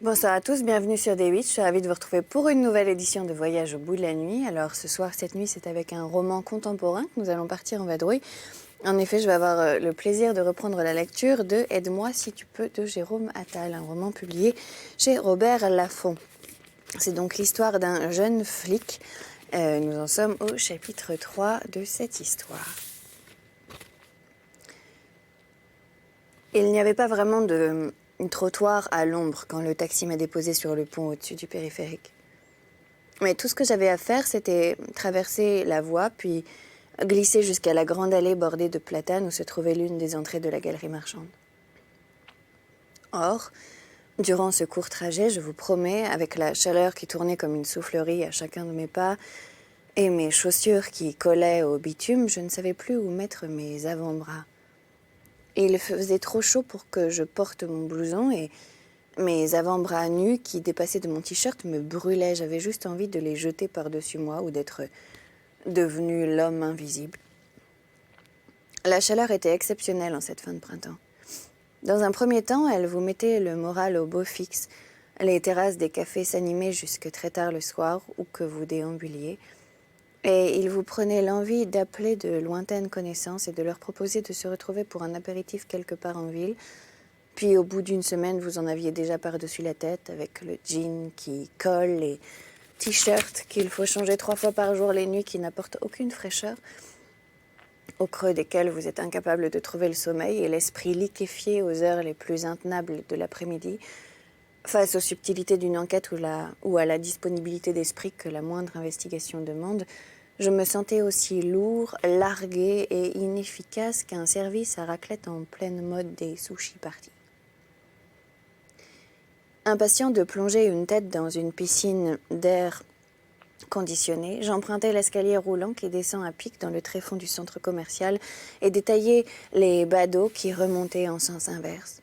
Bonsoir à tous, bienvenue sur D8. Je suis ravie de vous retrouver pour une nouvelle édition de Voyage au bout de la nuit. Alors ce soir, cette nuit, c'est avec un roman contemporain que nous allons partir en vadrouille. En effet, je vais avoir le plaisir de reprendre la lecture de Aide-moi si tu peux de Jérôme Attal, un roman publié chez Robert Laffont. C'est donc l'histoire d'un jeune flic. Nous en sommes au chapitre 3 de cette histoire. Il n'y avait pas vraiment de trottoir à l'ombre quand le taxi m'a déposé sur le pont au-dessus du périphérique. Mais tout ce que j'avais à faire, c'était traverser la voie, puis glisser jusqu'à la grande allée bordée de platanes où se trouvait l'une des entrées de la galerie marchande. Or, durant ce court trajet, je vous promets, avec la chaleur qui tournait comme une soufflerie à chacun de mes pas, et mes chaussures qui collaient au bitume, je ne savais plus où mettre mes avant-bras. Et il faisait trop chaud pour que je porte mon blouson et mes avant-bras nus qui dépassaient de mon t-shirt me brûlaient. J'avais juste envie de les jeter par-dessus moi ou d'être devenu l'homme invisible. La chaleur était exceptionnelle en cette fin de printemps. Dans un premier temps, elle vous mettait le moral au beau fixe. Les terrasses des cafés s'animaient jusque très tard le soir, où que vous déambuliez. Et il vous prenait l'envie d'appeler de lointaines connaissances et de leur proposer de se retrouver pour un apéritif quelque part en ville. Puis au bout d'une semaine, vous en aviez déjà par-dessus la tête avec le jean qui colle, les t-shirts qu'il faut changer 3 fois par jour les nuits qui n'apportent aucune fraîcheur, au creux desquels vous êtes incapable de trouver le sommeil et l'esprit liquéfié aux heures les plus intenables de l'après-midi, face aux subtilités d'une enquête ou à la disponibilité d'esprit que la moindre investigation demande. Je me sentais aussi lourd, largué et inefficace qu'un service à raclette en pleine mode des sushis parties. Impatient de plonger une tête dans une piscine d'air conditionné, j'empruntais l'escalier roulant qui descend à pic dans le tréfonds du centre commercial et détaillais les badauds qui remontaient en sens inverse.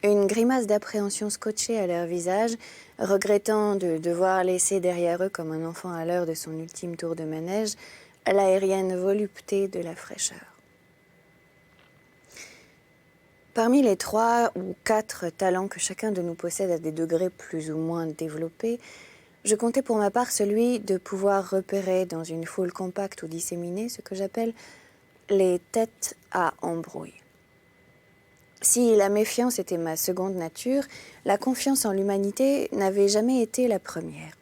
Une grimace d'appréhension scotchée à leur visage, regrettant de devoir laisser derrière eux, comme un enfant à l'heure de son ultime tour de manège, l'aérienne volupté de la fraîcheur. Parmi les 3 ou 4 talents que chacun de nous possède à des degrés plus ou moins développés, je comptais pour ma part celui de pouvoir repérer dans une foule compacte ou disséminée ce que j'appelle les têtes à embrouille. Si la méfiance était ma seconde nature, la confiance en l'humanité n'avait jamais été la première.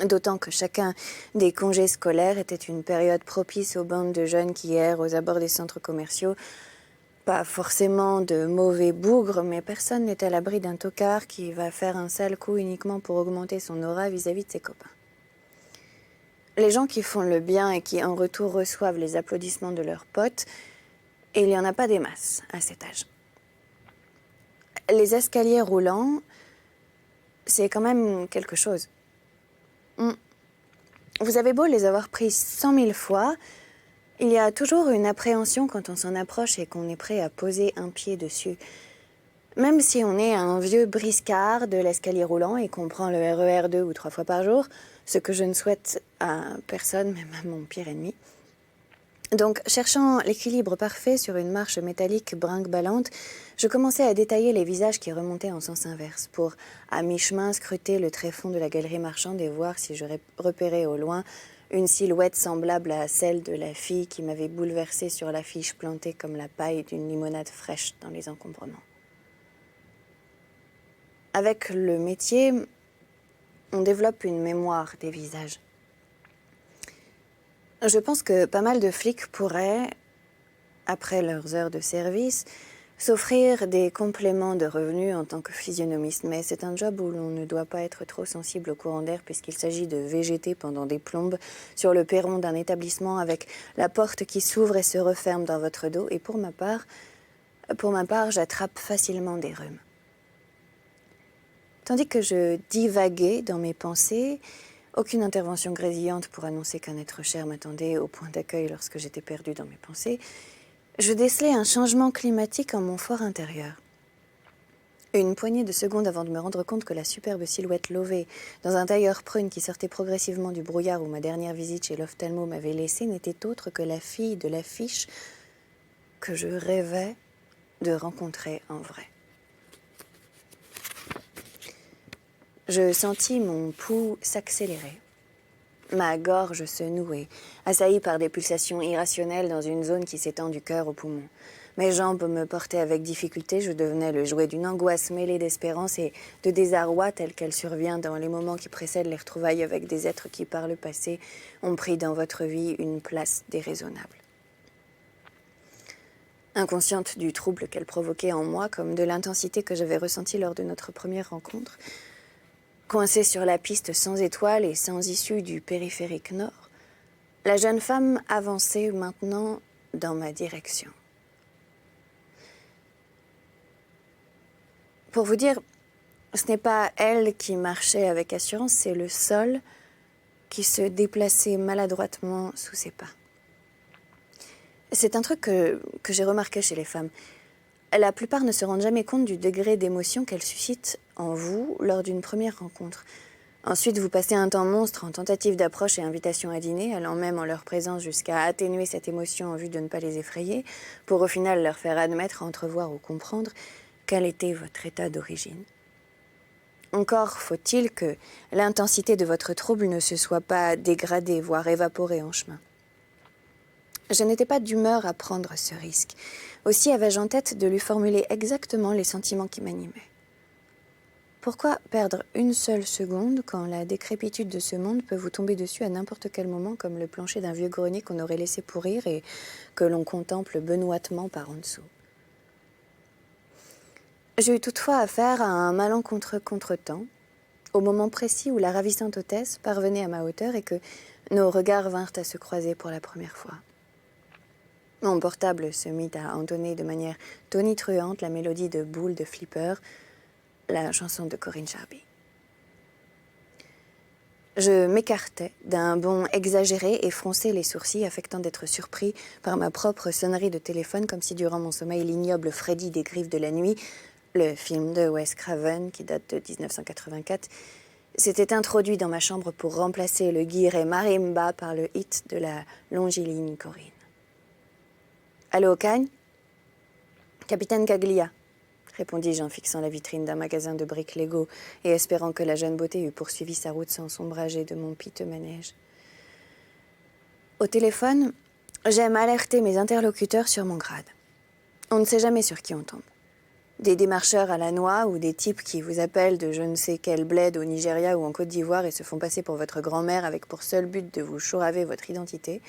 D'autant que chacun des congés scolaires était une période propice aux bandes de jeunes qui errent aux abords des centres commerciaux. Pas forcément de mauvais bougres, mais personne n'est à l'abri d'un tocard qui va faire un sale coup uniquement pour augmenter son aura vis-à-vis de ses copains. Les gens qui font le bien et qui en retour reçoivent les applaudissements de leurs potes, il n'y en a pas des masses à cet âge. Les escaliers roulants, c'est quand même quelque chose. Vous avez beau les avoir pris 100 000 fois, il y a toujours une appréhension quand on s'en approche et qu'on est prêt à poser un pied dessus. Même si on est un vieux briscard de l'escalier roulant et qu'on prend le RER 2 ou 3 fois par jour, ce que je ne souhaite à personne, même à mon pire ennemi. Donc, cherchant l'équilibre parfait sur une marche métallique brinque-ballante, je commençais à détailler les visages qui remontaient en sens inverse pour, à mi-chemin, scruter le tréfonds de la galerie marchande et voir si je repérais au loin une silhouette semblable à celle de la fille qui m'avait bouleversée sur l'affiche plantée comme la paille d'une limonade fraîche dans les encombrements. Avec le métier, on développe une mémoire des visages. Je pense que pas mal de flics pourraient, après leurs heures de service, s'offrir des compléments de revenus en tant que physionomiste. Mais c'est un job où l'on ne doit pas être trop sensible au courant d'air puisqu'il s'agit de végéter pendant des plombes sur le perron d'un établissement avec la porte qui s'ouvre et se referme dans votre dos. Et pour ma part, j'attrape facilement des rhumes. Tandis que je divaguais dans mes pensées, aucune intervention grésillante pour annoncer qu'un être cher m'attendait au point d'accueil lorsque j'étais perdue dans mes pensées, je décelais un changement climatique en mon fort intérieur. Une poignée de secondes avant de me rendre compte que la superbe silhouette lovée dans un tailleur prune qui sortait progressivement du brouillard où ma dernière visite chez l'ophtalmo m'avait laissé n'était autre que la fille de l'affiche que je rêvais de rencontrer en vrai. Je sentis mon pouls s'accélérer. Ma gorge se nouait, assaillie par des pulsations irrationnelles dans une zone qui s'étend du cœur au poumon. Mes jambes me portaient avec difficulté, je devenais le jouet d'une angoisse mêlée d'espérance et de désarroi telle qu'elle survient dans les moments qui précèdent les retrouvailles avec des êtres qui, par le passé, ont pris dans votre vie une place déraisonnable. Inconsciente du trouble qu'elle provoquait en moi, comme de l'intensité que j'avais ressentie lors de notre première rencontre, coincée sur la piste sans étoiles et sans issue du périphérique nord, la jeune femme avançait maintenant dans ma direction. Pour vous dire, ce n'est pas elle qui marchait avec assurance, c'est le sol qui se déplaçait maladroitement sous ses pas. C'est un truc que j'ai remarqué chez les femmes. La plupart ne se rendent jamais compte du degré d'émotion qu'elles suscitent en vous lors d'une première rencontre. Ensuite, vous passez un temps monstre en tentative d'approche et invitation à dîner, allant même en leur présence jusqu'à atténuer cette émotion en vue de ne pas les effrayer, pour au final leur faire admettre, entrevoir ou comprendre quel était votre état d'origine. Encore faut-il que l'intensité de votre trouble ne se soit pas dégradée, voire évaporée en chemin. Je n'étais pas d'humeur à prendre ce risque. Aussi avais-je en tête de lui formuler exactement les sentiments qui m'animaient. Pourquoi perdre une seule seconde quand la décrépitude de ce monde peut vous tomber dessus à n'importe quel moment comme le plancher d'un vieux grenier qu'on aurait laissé pourrir et que l'on contemple benoîtement par en dessous? J'ai eu toutefois affaire à un malencontreux contretemps, au moment précis où la ravissante hôtesse parvenait à ma hauteur et que nos regards vinrent à se croiser pour la première fois. Mon portable se mit à entonner de manière tonitruante la mélodie de Boule de Flipper, la chanson de Corinne Charby. Je m'écartai d'un bond exagéré et fronçai les sourcils, affectant d'être surpris par ma propre sonnerie de téléphone, comme si durant mon sommeil l'ignoble Freddy des Griffes de la Nuit, le film de Wes Craven qui date de 1984, s'était introduit dans ma chambre pour remplacer le guiré marimba par le hit de la longiligne Corinne. Allô, Cagne ? Capitaine Caglia, répondis-je en fixant la vitrine d'un magasin de briques Lego et espérant que la jeune beauté eût poursuivi sa route sans s'ombrager de mon piteux manège. Au téléphone, j'aime alerter mes interlocuteurs sur mon grade. On ne sait jamais sur qui on tombe. Des démarcheurs à la noix ou des types qui vous appellent de je ne sais quel bled au Nigeria ou en Côte d'Ivoire et se font passer pour votre grand-mère avec pour seul but de vous chouraver votre identité.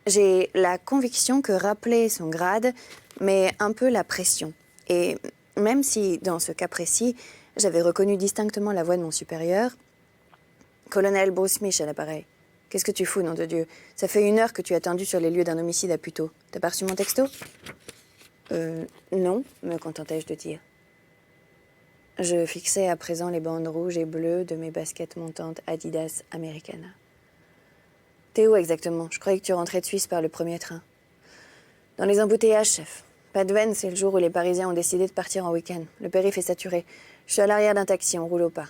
J'ai la conviction que rappeler son grade met un peu la pression. Et même si, dans ce cas précis, j'avais reconnu distinctement la voix de mon supérieur, « Colonel Bruce Smith à l'appareil. Qu'est-ce que tu fous, nom de Dieu? Ça fait 1 heure que tu es attendu sur les lieux d'un homicide à Puteaux. T'as pas reçu mon texto ?» Non, me contentai-je de dire. Je fixais à présent les bandes rouges et bleues de mes baskets montantes Adidas Americana. T'es où exactement? Je croyais que tu rentrais de Suisse par le premier train. Dans les embouteillages, chef. Pas de veine, c'est le jour où les Parisiens ont décidé de partir en week-end. Le périph' est saturé. Je suis à l'arrière d'un taxi, on roule au pas.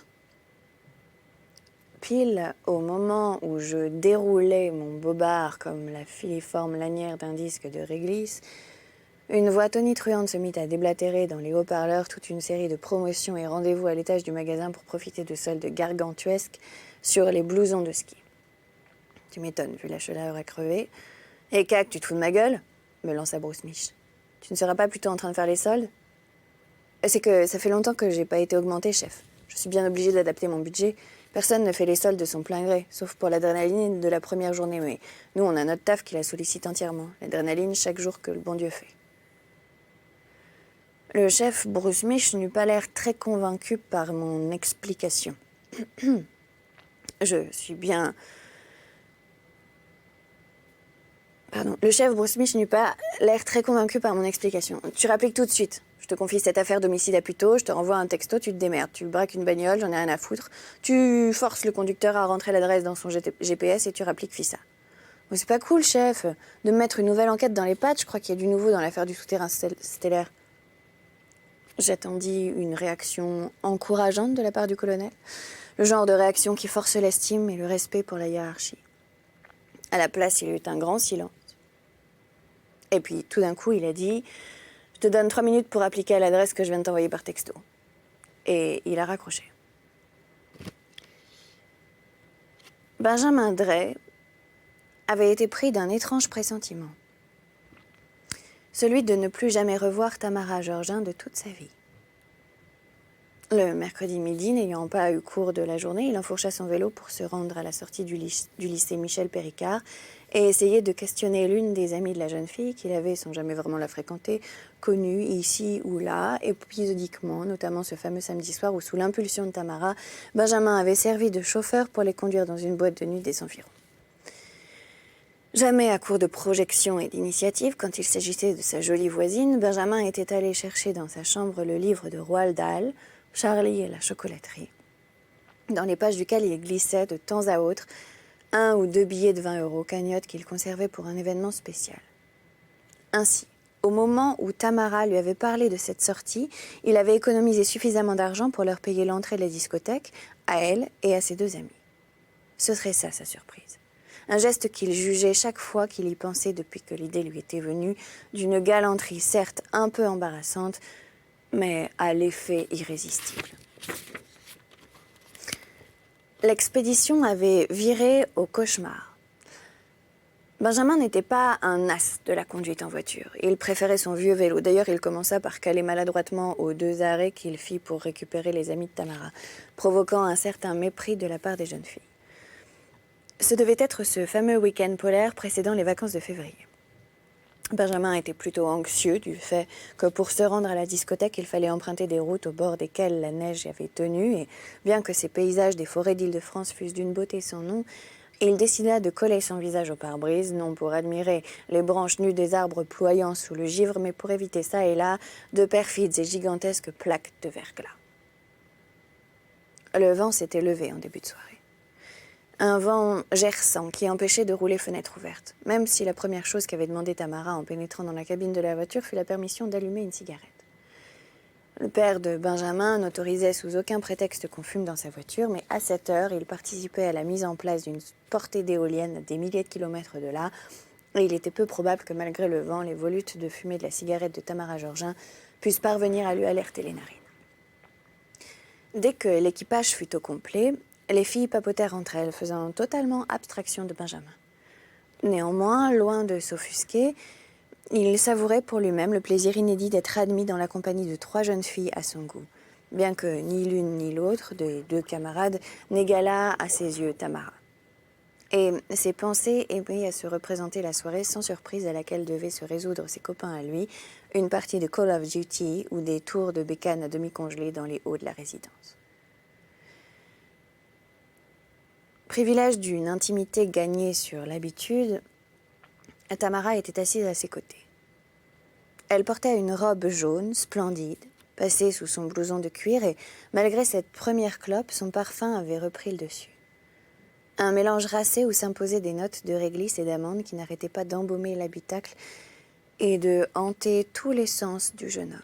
Pile au moment où je déroulais mon bobard comme la filiforme lanière d'un disque de réglisse, une voix tonitruante se mit à déblatérer dans les haut-parleurs toute une série de promotions et rendez-vous à l'étage du magasin pour profiter de soldes gargantuesques sur les blousons de ski. Tu m'étonnes, vu la chaleur à crever. « Et cac, tu te fous de ma gueule ?» me lança Bruce Mich. « Tu ne seras pas plutôt en train de faire les soldes ?»« C'est que ça fait longtemps que j'ai pas été augmenté, chef. Je suis bien obligé d'adapter mon budget. Personne ne fait les soldes de son plein gré, sauf pour l'adrénaline de la première journée. Mais nous, on a notre taf qui la sollicite entièrement. L'adrénaline chaque jour que le bon Dieu fait. » Le chef Bruce Mich n'eut pas l'air très convaincu par mon explication. Je suis bien... Pardon. Le chef Bruce Mich n'eut pas l'air très convaincu par mon explication. Tu rappliques tout de suite. Je te confie cette affaire d'homicide à Puteaux, je te renvoie un texto, tu te démerdes. Tu braques une bagnole, j'en ai rien à foutre. Tu forces le conducteur à rentrer l'adresse dans son GPS et tu rappliques FISA. Mais c'est pas cool, chef, de me mettre une nouvelle enquête dans les pattes. Je crois qu'il y a du nouveau dans l'affaire du souterrain stellaire. J'attendis une réaction encourageante de la part du colonel. Le genre de réaction qui force l'estime et le respect pour la hiérarchie. À la place, il y eut un grand silence. Et puis, tout d'un coup, il a dit « Je te donne 3 minutes pour appliquer à l'adresse que je viens de t'envoyer par texto. » Et il a raccroché. Benjamin Drey avait été pris d'un étrange pressentiment. Celui de ne plus jamais revoir Tamara Georgin de toute sa vie. Le mercredi midi, n'ayant pas eu cours de la journée, il enfourcha son vélo pour se rendre à la sortie du lycée Michel Péricard et essayer de questionner l'une des amies de la jeune fille qu'il avait, sans jamais vraiment la fréquenter, connue ici ou là, épisodiquement, notamment ce fameux samedi soir où, sous l'impulsion de Tamara, Benjamin avait servi de chauffeur pour les conduire dans une boîte de nuit des environs. Jamais à court de projection et d'initiative, quand il s'agissait de sa jolie voisine, Benjamin était allé chercher dans sa chambre le livre de Roald Dahl, Charlie et la chocolaterie, dans les pages duquel il glissait de temps à autre 1 ou 2 billets de 20 € cagnotte qu'il conservait pour un événement spécial. Ainsi, au moment où Tamara lui avait parlé de cette sortie, il avait économisé suffisamment d'argent pour leur payer l'entrée de la discothèque, à elle et à ses 2 amis. Ce serait ça, sa surprise. Un geste qu'il jugeait chaque fois qu'il y pensait depuis que l'idée lui était venue, d'une galanterie certes un peu embarrassante, mais à l'effet irrésistible. L'expédition avait viré au cauchemar. Benjamin n'était pas un as de la conduite en voiture. Il préférait son vieux vélo. D'ailleurs, il commença par caler maladroitement aux 2 arrêts qu'il fit pour récupérer les amis de Tamara, provoquant un certain mépris de la part des jeunes filles. Ce devait être ce fameux week-end polaire précédant les vacances de février. Benjamin était plutôt anxieux du fait que pour se rendre à la discothèque, il fallait emprunter des routes au bord desquelles la neige avait tenu, et bien que ces paysages des forêts d'Île-de-France fussent d'une beauté sans nom, il décida de coller son visage au pare-brise, non pour admirer les branches nues des arbres ployant sous le givre, mais pour éviter ça et là de perfides et gigantesques plaques de verglas. Le vent s'était levé en début de soirée. Un vent gerçant qui empêchait de rouler fenêtre ouverte, même si la première chose qu'avait demandé Tamara en pénétrant dans la cabine de la voiture fut la permission d'allumer une cigarette. Le père de Benjamin n'autorisait sous aucun prétexte qu'on fume dans sa voiture, mais à cette heure, il participait à la mise en place d'une portée d'éoliennes à des milliers de kilomètres de là, et il était peu probable que malgré le vent, les volutes de fumée de la cigarette de Tamara Georgin puissent parvenir à lui alerter les narines. Dès que l'équipage fut au complet, les filles papotèrent entre elles, faisant totalement abstraction de Benjamin. Néanmoins, loin de s'offusquer, il savourait pour lui-même le plaisir inédit d'être admis dans la compagnie de 3 jeunes filles à son goût, bien que ni l'une ni l'autre des 2 camarades n'égalât à ses yeux Tamara. Et ses pensées aimaient à se représenter la soirée sans surprise à laquelle devaient se résoudre ses copains à lui, une partie de Call of Duty ou des tours de bécane à demi congelées dans les hauts de la résidence. Privilège d'une intimité gagnée sur l'habitude, Tamara était assise à ses côtés. Elle portait une robe jaune, splendide, passée sous son blouson de cuir et, malgré cette première clope, son parfum avait repris le dessus. Un mélange racé où s'imposaient des notes de réglisse et d'amande qui n'arrêtaient pas d'embaumer l'habitacle et de hanter tous les sens du jeune homme.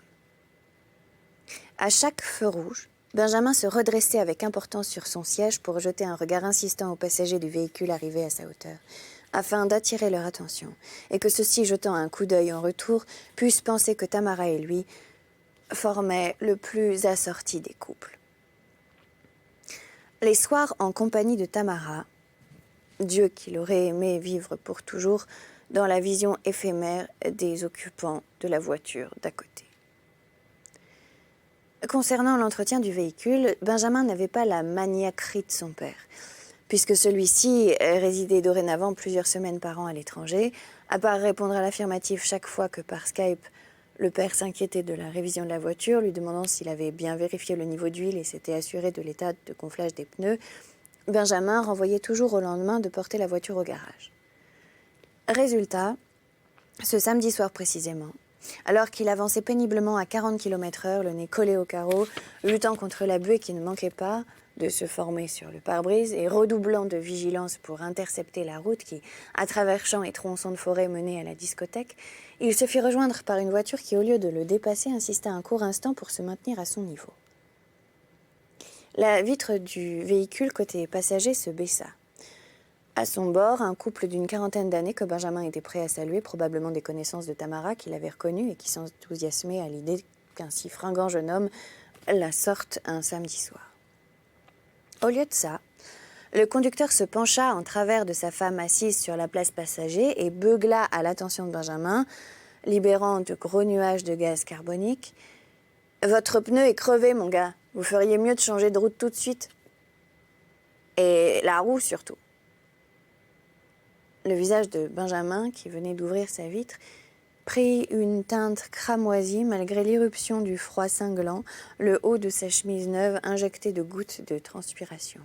À chaque feu rouge, Benjamin se redressait avec importance sur son siège pour jeter un regard insistant aux passagers du véhicule arrivé à sa hauteur, afin d'attirer leur attention, et que ceux-ci, jetant un coup d'œil en retour, puissent penser que Tamara et lui formaient le plus assorti des couples. Les soirs en compagnie de Tamara, Dieu qu'il aurait aimé vivre pour toujours dans la vision éphémère des occupants de la voiture d'à côté. Concernant l'entretien du véhicule, Benjamin n'avait pas la maniaquerie de son père, puisque celui-ci résidait dorénavant plusieurs semaines par an à l'étranger, à part répondre à l'affirmative chaque fois que par Skype, le père s'inquiétait de la révision de la voiture, lui demandant s'il avait bien vérifié le niveau d'huile et s'était assuré de l'état de gonflage des pneus. Benjamin renvoyait toujours au lendemain de porter la voiture au garage. Résultat, ce samedi soir précisément, alors qu'il avançait péniblement à 40 km/h, le nez collé au carreau, luttant contre la buée qui ne manquait pas de se former sur le pare-brise et redoublant de vigilance pour intercepter la route qui, à travers champs et tronçons de forêt menait à la discothèque, il se fit rejoindre par une voiture qui, au lieu de le dépasser, insista un court instant pour se maintenir à son niveau. La vitre du véhicule côté passager se baissa. À son bord, un couple d'une quarantaine d'années que Benjamin était prêt à saluer, probablement des connaissances de Tamara qu'il avait reconnues et qui s'enthousiasmaient à l'idée qu'un si fringant jeune homme la sorte un samedi soir. Au lieu de ça, Le conducteur se pencha en travers de sa femme assise sur la place passager et beugla à l'attention de Benjamin, libérant de gros nuages de gaz carbonique. « Votre pneu est crevé, mon gars. Vous feriez mieux de changer de route tout de suite. Et la roue, surtout. » Le visage de Benjamin, qui venait d'ouvrir sa vitre, prit une teinte cramoisie malgré l'irruption du froid cinglant, le haut de sa chemise neuve injecté de gouttes de transpiration.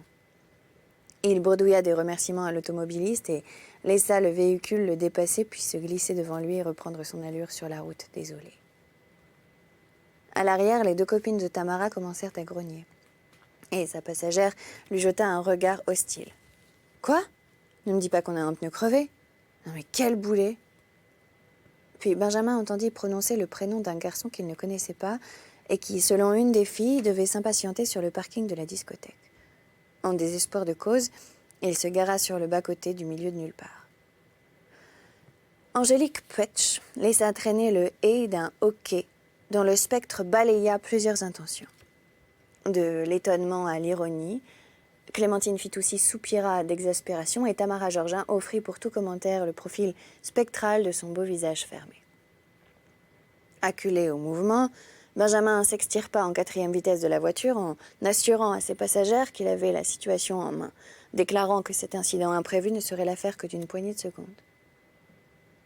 Il bredouilla des remerciements à l'automobiliste et laissa le véhicule le dépasser puis se glisser devant lui et reprendre son allure sur la route désolée. À l'arrière, les deux copines de Tamara commencèrent à grogner. Et sa passagère lui jeta un regard hostile. « Quoi ? Ne me dis pas qu'on a un pneu crevé ? Non mais quel boulet !» Puis Benjamin entendit prononcer le prénom d'un garçon qu'il ne connaissait pas et qui, selon une des filles, devait s'impatienter sur le parking de la discothèque. En désespoir de cause, il se gara sur le bas-côté du milieu de nulle part. Angélique Pwetch laissa traîner le « et » d'un hoquet dont le spectre balaya plusieurs intentions. De l'étonnement à l'ironie, Clémentine Fitoussi soupira d'exaspération et Tamara Georgin offrit pour tout commentaire le profil spectral de son beau visage fermé. Acculé au mouvement, Benjamin s'extirpa en 4e vitesse de la voiture en assurant à ses passagères qu'il avait la situation en main, déclarant que cet incident imprévu ne serait l'affaire que d'une poignée de secondes.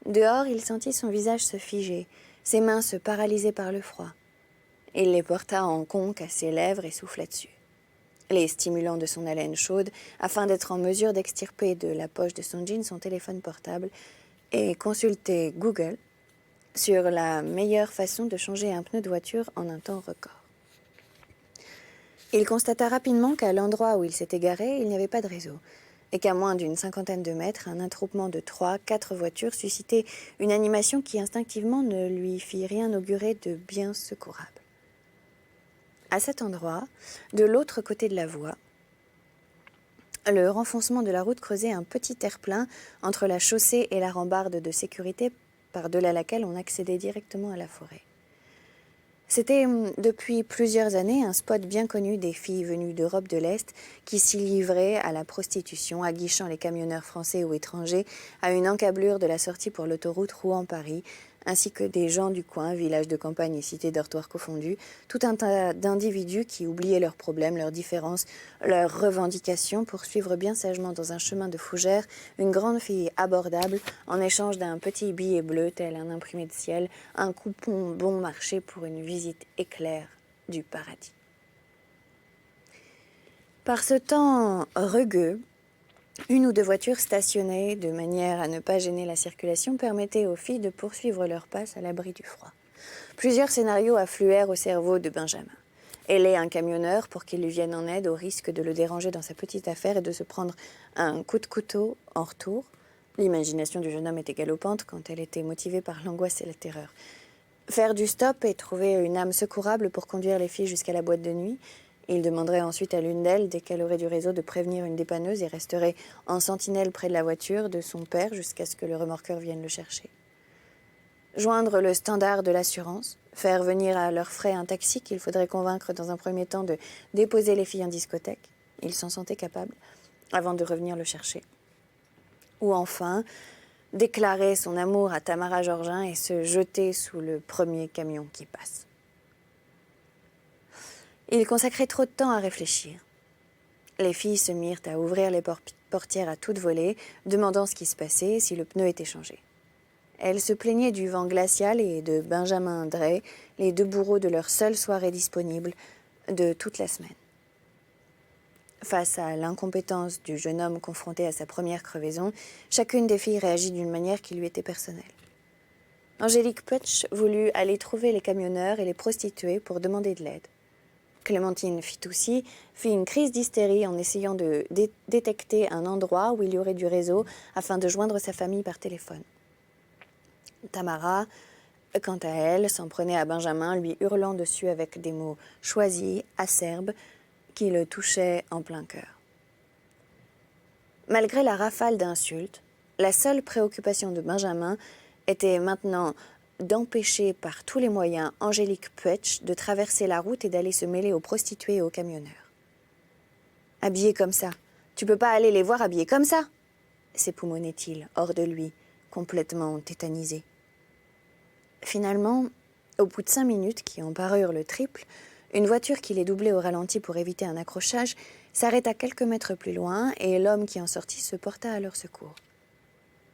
Dehors, il sentit son visage se figer, ses mains se paralyser par le froid. Il les porta en conque à ses lèvres et souffla dessus, les stimulant de son haleine chaude afin d'être en mesure d'extirper de la poche de son jean son téléphone portable et consulter Google sur la meilleure façon de changer un pneu de voiture en un temps record. Il constata rapidement qu'à l'endroit où il s'était garé, il n'y avait pas de réseau, et qu'à moins d'une 50aine de mètres, un attroupement de 3-4 voitures suscitait une animation qui instinctivement ne lui fit rien augurer de bien secourable. À cet endroit, de l'autre côté de la voie, le renfoncement de la route creusait un petit terre-plein entre la chaussée et la rambarde de sécurité par-delà laquelle on accédait directement à la forêt. C'était depuis plusieurs années un spot bien connu des filles venues d'Europe de l'Est qui s'y livraient à la prostitution, aguichant les camionneurs français ou étrangers à une encablure de la sortie pour l'autoroute Rouen-Paris, ainsi que des gens du coin, villages de campagne et cités dortoirs confondus, tout un tas d'individus qui oubliaient leurs problèmes, leurs différences, leurs revendications pour suivre bien sagement dans un chemin de fougères une grande fille abordable en échange d'un petit billet bleu tel un imprimé de ciel, un coupon bon marché pour une visite éclair du paradis. Par ce temps rugueux, une ou deux voitures stationnées de manière à ne pas gêner la circulation permettaient aux filles de poursuivre leur passe à l'abri du froid. Plusieurs scénarios affluèrent au cerveau de Benjamin. Héler un camionneur pour qu'il lui vienne en aide au risque de le déranger dans sa petite affaire et de se prendre un coup de couteau en retour. L'imagination du jeune homme était galopante quand elle était motivée par l'angoisse et la terreur. Faire du stop et trouver une âme secourable pour conduire les filles jusqu'à la boîte de nuit. Il demanderait ensuite à l'une d'elles, dès qu'elle aurait du réseau, de prévenir une dépanneuse et resterait en sentinelle près de la voiture de son père jusqu'à ce que le remorqueur vienne le chercher. Joindre le standard de l'assurance, faire venir à leurs frais un taxi qu'il faudrait convaincre dans un premier temps de déposer les filles en discothèque, il s'en sentait capable, avant de revenir le chercher. Ou enfin, déclarer son amour à Tamara Georgin et se jeter sous le premier camion qui passe. Il consacrait trop de temps à réfléchir. Les filles se mirent à ouvrir les portières à toute volée, demandant ce qui se passait, si le pneu était changé. Elles se plaignaient du vent glacial et de Benjamin Drey, les deux bourreaux de leur seule soirée disponible de toute la semaine. Face à l'incompétence du jeune homme confronté à sa première crevaison, chacune des filles réagit d'une manière qui lui était personnelle. Angélique Pwetch voulut aller trouver les camionneurs et les prostituées pour demander de l'aide. Clémentine Fitoussi fit une crise d'hystérie en essayant de détecter un endroit où il y aurait du réseau afin de joindre sa famille par téléphone. Tamara, quant à elle, s'en prenait à Benjamin, lui hurlant dessus avec des mots choisis, acerbes, qui le touchaient en plein cœur. Malgré la rafale d'insultes, la seule préoccupation de Benjamin était maintenant d'empêcher par tous les moyens Angélique Pwetch de traverser la route et d'aller se mêler aux prostituées et aux camionneurs. Habillée comme ça, Tu peux pas aller les voir habillés comme ça !» s'époumonnait-il, hors de lui, complètement tétanisé. Finalement, au bout de 5 minutes, qui en parurent le triple, une voiture qui les doublait au ralenti pour éviter un accrochage s'arrêta quelques mètres plus loin et l'homme qui en sortit se porta à leur secours.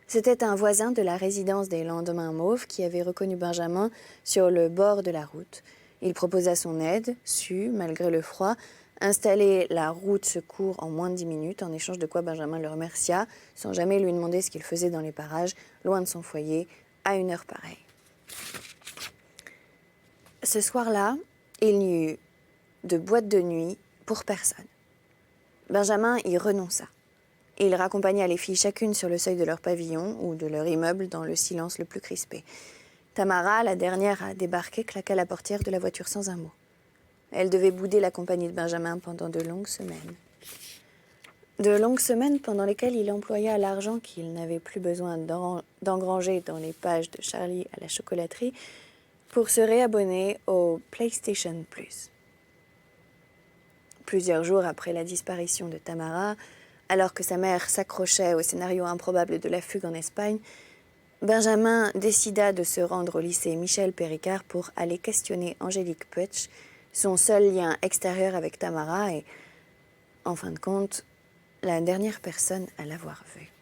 C'était un voisin de la résidence des Lendemains Mauves qui avait reconnu Benjamin sur le bord de la route. Il proposa son aide, sut, malgré le froid, installer la roue de secours en moins de 10 minutes, en échange de quoi Benjamin le remercia, sans jamais lui demander ce qu'il faisait dans les parages, loin de son foyer, à une heure pareille. Ce soir-là, il n'y eut de boîte de nuit pour personne. Benjamin y renonça. Il raccompagna les filles chacune sur le seuil de leur pavillon ou de leur immeuble dans le silence le plus crispé. Tamara, la dernière à débarquer, claqua la portière de la voiture sans un mot. Elle devait bouder la compagnie de Benjamin pendant de longues semaines. De longues semaines pendant lesquelles il employa l'argent qu'il n'avait plus besoin d'engranger dans les pages de Charlie à la chocolaterie pour se réabonner au PlayStation Plus. Plusieurs jours après la disparition de Tamara, alors que sa mère s'accrochait au scénario improbable de la fugue en Espagne, Benjamin décida de se rendre au lycée Michel Péricard pour aller questionner Angélique Putsch, son seul lien extérieur avec Tamara et, en fin de compte, la dernière personne à l'avoir vue.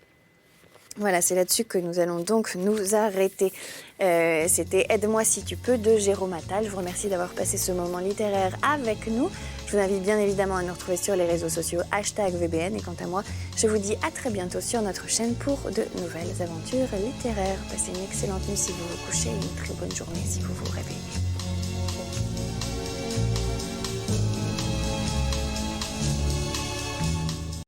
Voilà, c'est là-dessus que nous allons donc nous arrêter. C'était « Aide-moi si tu peux » de Jérôme Attal. Je vous remercie d'avoir passé ce moment littéraire avec nous. Je vous invite bien évidemment à nous retrouver sur les réseaux sociaux #VBN. Et quant à moi, je vous dis à très bientôt sur notre chaîne pour de nouvelles aventures littéraires. Passez une excellente nuit si vous vous couchez et une très bonne journée si vous vous réveillez.